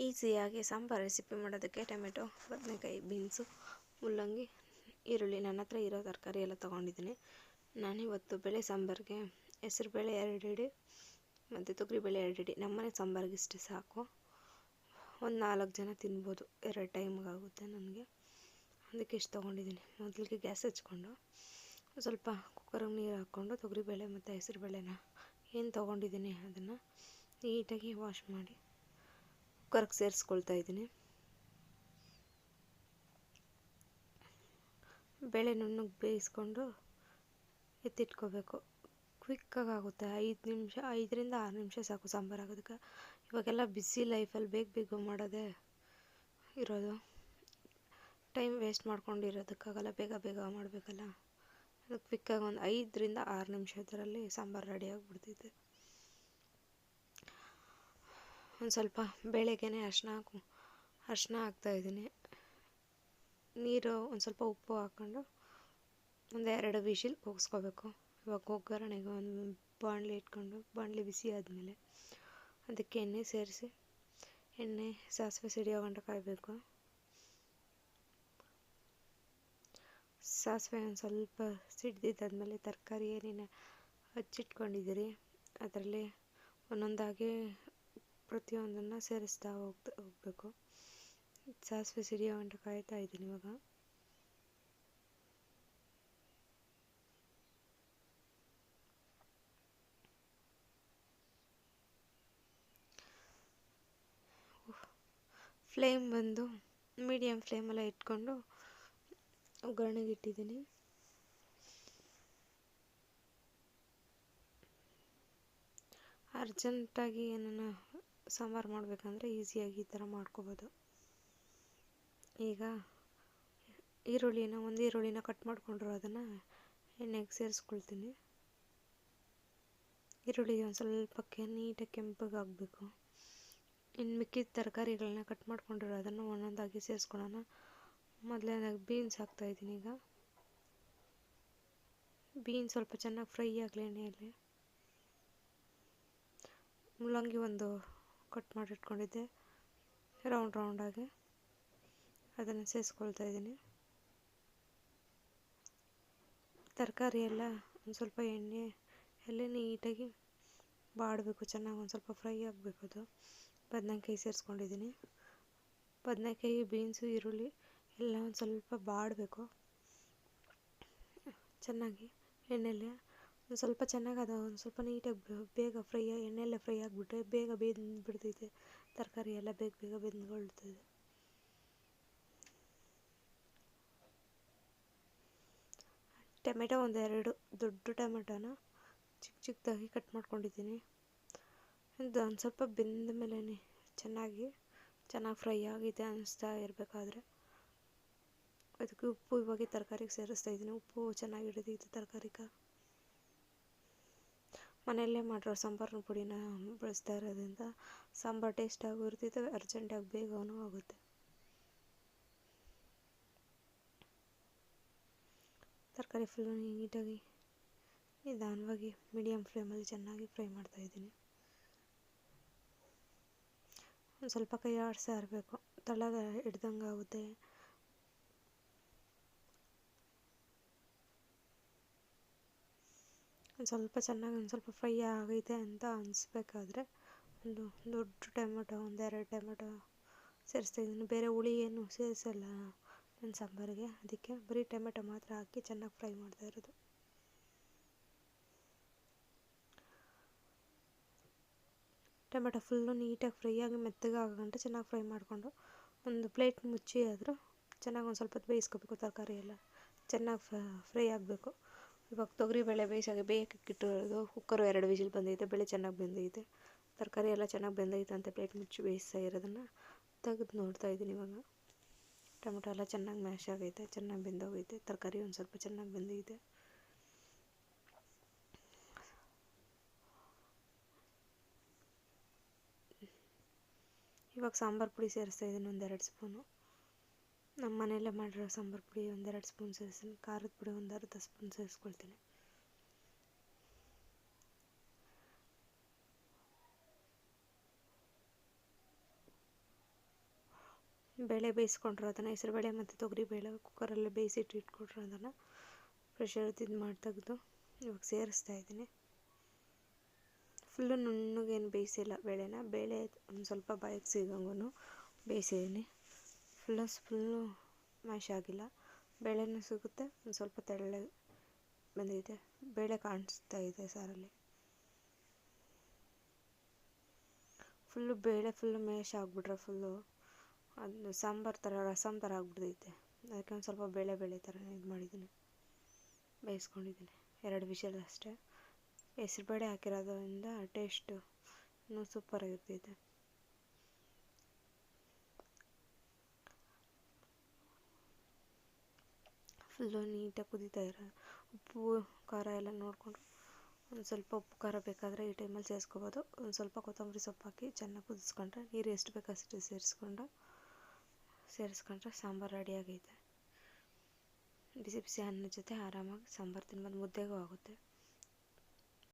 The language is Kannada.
ಈಸಿಯಾಗಿ ಸಾಂಬಾರು ರೆಸಿಪಿ ಮಾಡೋದಕ್ಕೆ ಟೊಮೆಟೊ, ಬದನೆಕಾಯಿ, ಬೀನ್ಸು, ಮುಲ್ಲಂಗಿ, ಈರುಳ್ಳಿ ನನ್ನ ಹತ್ರ ಇರೋ ತರಕಾರಿ ಎಲ್ಲ ತೊಗೊಂಡಿದ್ದೀನಿ. ನಾನಿವತ್ತು ಬೇಳೆ ಸಾಂಬಾರಿಗೆ ಹೆಸರುಬೇಳೆ 2 ಹಿಡಿ ಮತ್ತು ತೊಗರಿಬೇಳೆ 2 ಹಿಡಿ. ನಮ್ಮನೆ ಸಾಂಬಾರಿಗೆ ಇಷ್ಟು ಸಾಕು. ಒಂದು 4 ಜನ ತಿನ್ಬೋದು. 2 ಟೈಮ್ಗಾಗುತ್ತೆ ನನಗೆ. ಅದಕ್ಕೆ ಇಷ್ಟು ತೊಗೊಂಡಿದ್ದೀನಿ. ಮೊದಲಿಗೆ ಗ್ಯಾಸ್ ಹಚ್ಕೊಂಡು ಸ್ವಲ್ಪ ಕುಕ್ಕರಿಗೆ ನೀರು ಹಾಕ್ಕೊಂಡು ತೊಗರಿಬೇಳೆ ಮತ್ತು ಹೆಸರುಬೇಳೆನ ಏನು ತೊಗೊಂಡಿದ್ದೀನಿ ಅದನ್ನು ನೀಟಾಗಿ ವಾಶ್ ಮಾಡಿ ಕುಕ್ಕರ್ಗೆ ಸೇರಿಸ್ಕೊಳ್ತಾ ಇದ್ದೀನಿ. ಬೇಳೆ ನುಣ್ಣಗೆ ಬೇಯಿಸ್ಕೊಂಡು ಎತ್ತಿಟ್ಕೋಬೇಕು. ಕ್ವಿಕ್ಕಾಗಿ ಆಗುತ್ತೆ. 5ರಿಂದ 6 ನಿಮಿಷ ಸಾಕು ಸಾಂಬಾರು ಆಗೋದಕ್ಕೆ. ಇವಾಗೆಲ್ಲ ಬಿಸಿ ಲೈಫಲ್ಲಿ ಬೇಗ ಮಾಡೋದೇ ಇರೋದು. ಟೈಮ್ ವೇಸ್ಟ್ ಮಾಡ್ಕೊಂಡಿರೋದಕ್ಕಾಗಲ್ಲ, ಬೇಗ ಮಾಡಬೇಕಲ್ಲ. ಅದು ಕ್ವಿಕ್ಕಾಗಿ ಒಂದು 5ರಿಂದ 6 ನಿಮಿಷದರಲ್ಲಿ ಸಾಂಬಾರು ರೆಡಿ ಆಗಿಬಿಡ್ತೈತೆ. ಒಂದು ಸ್ವಲ್ಪ ಬೇಳೆಗೆ ಅರಿಶಿನ ಹಾಕ್ತಾಯಿದ್ದೀನಿ. ನೀರು ಒಂದು ಸ್ವಲ್ಪ ಉಪ್ಪು ಹಾಕ್ಕೊಂಡು ಒಂದು 2 ವಿಶಿಲ್ ಕೂಗಿಸ್ಕೋಬೇಕು. ಇವಾಗ ಒಗ್ಗರಣೆಗೆ ಒಂದು ಬಾಣಲಿ ಇಟ್ಕೊಂಡು ಬಾಣಲಿ ಬಿಸಿ ಆದಮೇಲೆ ಅದಕ್ಕೆ ಎಣ್ಣೆ ಸೇರಿಸಿ ಸಾಸಿವೆ ಸಿಡಿಯೋ ಗಂಟ ಕಾಯಬೇಕು. ಸಾಸಿವೆ ಒಂದು ಸ್ವಲ್ಪ ಸಿಡ್ದಿದ್ದಾದಮೇಲೆ ತರಕಾರಿ ಏನೇನು ಹಚ್ಚಿಟ್ಕೊಂಡಿದ್ದೀರಿ ಅದರಲ್ಲಿ ಒಂದೊಂದಾಗಿ ಪ್ರತಿಯೊಂದನ್ನು ಸೇರಿಸ್ತಾ ಹೋಗಬೇಕು. ಸಾಸಿವೆ ಸಿಡಿಯೋ ಗಂಟ ಕಾಯ್ತಾ ಇದ್ದೀನಿ. ಇವಾಗ ಫ್ಲೇಮ್ ಬಂದು ಮೀಡಿಯಮ್ ಫ್ಲೇಮಲ್ಲೇ ಇಟ್ಕೊಂಡು ಒಗ್ಗರಣೆಗೆ ಇಟ್ಟಿದ್ದೀನಿ. ಅರ್ಜೆಂಟಾಗಿ ಏನನ್ನು ಸಾಂಬಾರು ಮಾಡಬೇಕಂದ್ರೆ ಈಸಿಯಾಗಿ ಈ ಥರ ಮಾಡ್ಕೋಬೋದು. ಈಗ ಒಂದು ಈರುಳ್ಳಿನ ಕಟ್ ಮಾಡಿಕೊಂಡ್ರು ಅದನ್ನು ಎಣ್ಣೆಗೆ ಸೇರಿಸ್ಕೊಳ್ತೀನಿ. ಈರುಳ್ಳಿ ಒಂದು ಸ್ವಲ್ಪ ನೀಟಾಗಿ ಕೆಂಪಗಾಗಬೇಕು. ಇನ್ನು ಮಿಕ್ಕಿದ ತರಕಾರಿಗಳನ್ನ ಕಟ್ ಮಾಡ್ಕೊಂಡಿರೋ ಅದನ್ನು ಒಂದೊಂದಾಗಿ ಸೇರಿಸ್ಕೊಳ್ಳೋಣ. ಮೊದಲನೇದಾಗಿ ಬೀನ್ಸ್ ಹಾಕ್ತಾಯಿದ್ದೀನಿ. ಈಗ ಬೀನ್ಸ್ ಸ್ವಲ್ಪ ಚೆನ್ನಾಗಿ ಫ್ರೈ ಆಗಲಿ ಎಣ್ಣೆಯಲ್ಲಿ. ಮುಲ್ಲಂಗಿ ಒಂದು ಕಟ್ ಮಾಡಿಟ್ಕೊಂಡಿದ್ದೆ ರೌಂಡಾಗಿ, ಅದನ್ನು ಸೇರಿಸ್ಕೊಳ್ತಾ ಇದ್ದೀನಿ. ತರಕಾರಿ ಎಲ್ಲ ಒಂದು ಸ್ವಲ್ಪ ಎಣ್ಣೆಯಲ್ಲೇ ನೀಟಾಗಿ ಬಾಡಬೇಕು, ಚೆನ್ನಾಗಿ ಒಂದು ಸ್ವಲ್ಪ ಫ್ರೈ ಆಗಬೇಕು. ಅದು ಬದನೆಕಾಯಿ ಸೇರಿಸ್ಕೊಂಡಿದ್ದೀನಿ. ಬದನೆಕಾಯಿ, ಬೀನ್ಸು, ಈರುಳ್ಳಿ ಎಲ್ಲ ಒಂದು ಸ್ವಲ್ಪ ಬಾಡಬೇಕು ಚೆನ್ನಾಗಿ ಎಣ್ಣೆಯಲ್ಲಿ. ಒಂದು ಸ್ವಲ್ಪ ಚೆನ್ನಾಗಿ ಅದು ಒಂದು ಸ್ವಲ್ಪ ನೀಟಾಗಿ ಬೇಗ ಎಣ್ಣೆಯಲ್ಲೇ ಫ್ರೈ ಆಗಿಬಿಟ್ರೆ ಬೇಗ ಬೆಂದ್ಬಿಡ್ತೈತೆ. ತರಕಾರಿ ಎಲ್ಲ ಬೇಗ ಬೆಂದ್ಕೊಳ್ತದೆ. ಟೊಮೆಟೊ ಒಂದು 2 ದೊಡ್ಡ ಟೊಮೆಟೊನ ಚಿಕ್ಕದಾಗಿ ಕಟ್ ಮಾಡ್ಕೊಂಡಿದ್ದೀನಿ. ಇದು ಒಂದು ಸ್ವಲ್ಪ ಬೆಂದ ಮೇಲೆ ಚೆನ್ನಾಗಿ ಫ್ರೈ ಆಗಿದೆ ಅನ್ನಿಸ್ತಾ ಇರಬೇಕಾದ್ರೆ ಅದಕ್ಕೆ ಉಪ್ಪು ಇವಾಗ ತರಕಾರಿಗೆ ಸೇರಿಸ್ತಾ ಇದ್ದೀನಿ. ಉಪ್ಪು ಚೆನ್ನಾಗಿ ಹಿಡಿದೈತೆ ತರಕಾರಿಗೆ. ಮನೆಯಲ್ಲೇ ಮಾಡಿರೋ ಸಾಂಬಾರಿನ ಪುಡಿನ ಬಳಸ್ತಾ ಇರೋದ್ರಿಂದ ಸಾಂಬಾರು ಟೇಸ್ಟಾಗೂ ಇರ್ತೈತೆ, ಅರ್ಜೆಂಟಾಗಿ ಬೇಗನೂ ಆಗುತ್ತೆ. ತರಕಾರಿ ಫುಲ್ಲು ನೀಟಾಗಿ ನಿಧಾನವಾಗಿ ಮೀಡಿಯಮ್ ಫ್ಲೇಮಲ್ಲಿ ಚೆನ್ನಾಗಿ ಫ್ರೈ ಮಾಡ್ತಾಯಿದ್ದೀನಿ. ಒಂದು ಸ್ವಲ್ಪ ಕೈ ಆಡಿಸ್ತಾ ಇರಬೇಕು, ತಳಗ ಹಿಡ್ದಂಗೆ ಆಗುತ್ತೆ. ಒಂದು ಸ್ವಲ್ಪ ಫ್ರೈ ಆಗೈತೆ ಅಂತ ಅನಿಸ್ಬೇಕಾದ್ರೆ ಒಂದು ದೊಡ್ಡ ಟೊಮೆಟೊ, ಒಂದು 2 ಟೊಮೆಟೊ ಸೇರಿಸ್ತಾಯಿದ್ದೀನಿ. ಬೇರೆ ಹುಳಿ ಏನು ಸೇರಿಸಲ್ಲ ನನ್ನ ಸಾಂಬಾರಿಗೆ, ಅದಕ್ಕೆ ಬರೀ ಟೊಮೆಟೊ ಮಾತ್ರ ಹಾಕಿ ಚೆನ್ನಾಗಿ ಫ್ರೈ ಮಾಡ್ತಾ ಇರೋದು. ಟೊಮೆಟೊ ಫುಲ್ಲು ನೀಟಾಗಿ ಫ್ರೈ ಆಗಿ ಮೆತ್ತಗೆ ಆಗಂಟ ಚೆನ್ನಾಗಿ ಫ್ರೈ ಮಾಡಿಕೊಂಡು ಒಂದು ಪ್ಲೇಟ್ ಮುಚ್ಚಿ ಆದರೂ ಚೆನ್ನಾಗಿ ಒಂದು ಸ್ವಲ್ಪ ಹೊತ್ತು ಬೇಯಿಸ್ಕೋಬೇಕು. ತರಕಾರಿ ಎಲ್ಲ ಚೆನ್ನಾಗಿ ಫ್ರೈ ಆಗಬೇಕು. ಇವಾಗ ತೊಗರಿಬೇಳೆ ಬೇಯಕ್ಕಿಟ್ಟಿರೋದು ಕುಕ್ಕರು 2 ವಿಜಿಲ್ ಬಂದೈತೆ. ಬೇಳೆ ಚೆನ್ನಾಗಿ ಬೆಂದೈತೆ, ತರಕಾರಿ ಎಲ್ಲ ಚೆನ್ನಾಗಿ ಬೆಂದೈತೆ ಅಂತ ಪ್ಲೇಟ್ ಮುಚ್ಚಿ ಬೇಯಿಸ್ತಾ ಇರೋದನ್ನು ತೆಗೆದು ನೋಡ್ತಾ ಇದ್ದೀನಿ. ಇವಾಗ ಟೊಮೆಟೊ ಎಲ್ಲ ಚೆನ್ನಾಗಿ ಮ್ಯಾಶ್ ಆಗೈತೆ, ಚೆನ್ನಾಗಿ ಬೆಂದೋಗೈತೆ. ತರಕಾರಿ ಒಂದು ಸ್ವಲ್ಪ ಚೆನ್ನಾಗಿ ಬೆಂದೈತೆ. ಇವಾಗ ಸಾಂಬಾರು ಪುಡಿ ಸೇರಿಸ್ತಾ ಇದ್ದೀನಿ, ಒಂದು 2 ಸ್ಪೂನು. ನಮ್ಮ ಮನೆಯಲ್ಲೇ ಮಾಡಿರೋ ಸಾಂಬಾರು ಪುಡಿ ಒಂದು 2 ಸ್ಪೂನ್ ಸೇರಿಸ್ತೀನಿ. ಖಾರದ ಪುಡಿ ಒಂದು ಅರ್ಧ ಸ್ಪೂನ್ ಸೇರಿಸ್ಕೊಳ್ತೀನಿ. ಬೇಳೆ ಬೇಯಿಸ್ಕೊಂಡಿರೋದನ್ನು ಹೆಸರುಬೇಳೆ ಮತ್ತು ತೊಗರಿಬೇಳೆ ಕುಕ್ಕರಲ್ಲಿ ಬೇಯಿಸಿಟ್ಟು ಇಟ್ಕೊಂಡಿರೋದನ್ನು ಪ್ರೆಷರ್ ಇದು ಮಾಡಿ ತೆಗೆದು ಇವಾಗ ಸೇರಿಸ್ತಾ ಇದ್ದೀನಿ. ಫುಲ್ಲು ನುಣ್ಣಗೇನು ಬೇಯಿಸಿಲ್ಲ ಬೇಳೆನ, ಬೇಳೆ ಒಂದು ಸ್ವಲ್ಪ ಬಾಯಿಗೆ ಸಿಗಂಗೂ ಬೇಯಿಸಿದ್ದೀನಿ. ಫುಲ್ಲು ಮ್ಯಾಶ್ ಆಗಿಲ್ಲ, ಬೇಳೆನೂ ಸಿಗುತ್ತೆ, ಒಂದು ಸ್ವಲ್ಪ ತೆಳ್ಳಗೆ ಬಂದಿದೆ, ಬೇಳೆ ಕಾಣಿಸ್ತಾ ಇದೆ ಸಾರಲ್ಲಿ. ಬೇಳೆ ಫುಲ್ಲು ಮ್ಯಾಶ್ ಆಗಿಬಿಟ್ರೆ ಅದು ಸಾಂಬಾರು ಥರ ರಸಮ್ ಥರ ಆಗ್ಬಿಡ್ತೈತೆ. ಅದಕ್ಕೆ ಒಂದು ಸ್ವಲ್ಪ ಬೇಳೆ ಥರ ಇದು ಮಾಡಿದ್ದೀನಿ, ಬೇಯಿಸ್ಕೊಂಡಿದ್ದೀನಿ. 2 ವಿಷಲ್ ಅಷ್ಟೇ. ಹೆಸ್ರುಬೇಳೆ ಹಾಕಿರೋದ್ರಿಂದ ಟೇಸ್ಟು ಇನ್ನೂ ಸೂಪರಾಗಿರ್ತೈತೆ. ಫುಲ್ಲು ನೀಟಾಗಿ ಕುದೀತಾ ಇರೋ ಉಪ್ಪು ಖಾರ ಎಲ್ಲ ನೋಡಿಕೊಂಡು ಒಂದು ಸ್ವಲ್ಪ ಉಪ್ಪು ಖಾರ ಬೇಕಾದರೆ ಈ ಟೈಮಲ್ಲಿ ಸೇರಿಸ್ಕೋಬೋದು. ಒಂದು ಸ್ವಲ್ಪ ಕೊತ್ತಂಬರಿ ಸೊಪ್ಪು ಹಾಕಿ ಚೆನ್ನಾಗಿ ಕುದಿಸ್ಕೊಂಡ್ರೆ, ನೀರು ಎಷ್ಟು ಬೇಕು ಅಷ್ಟು ಸೇರಿಸ್ಕೊಂಡ್ರೆ ಸಾಂಬಾರು ರೆಡಿಯಾಗೈತೆ. ಬಿಸಿ ಬಿಸಿ ಅನ್ನದ ಜೊತೆ ಆರಾಮಾಗಿ ಸಾಂಬಾರು ತಿನ್ಬೋದು, ಮುದ್ದೆಗೂ ಆಗುತ್ತೆ.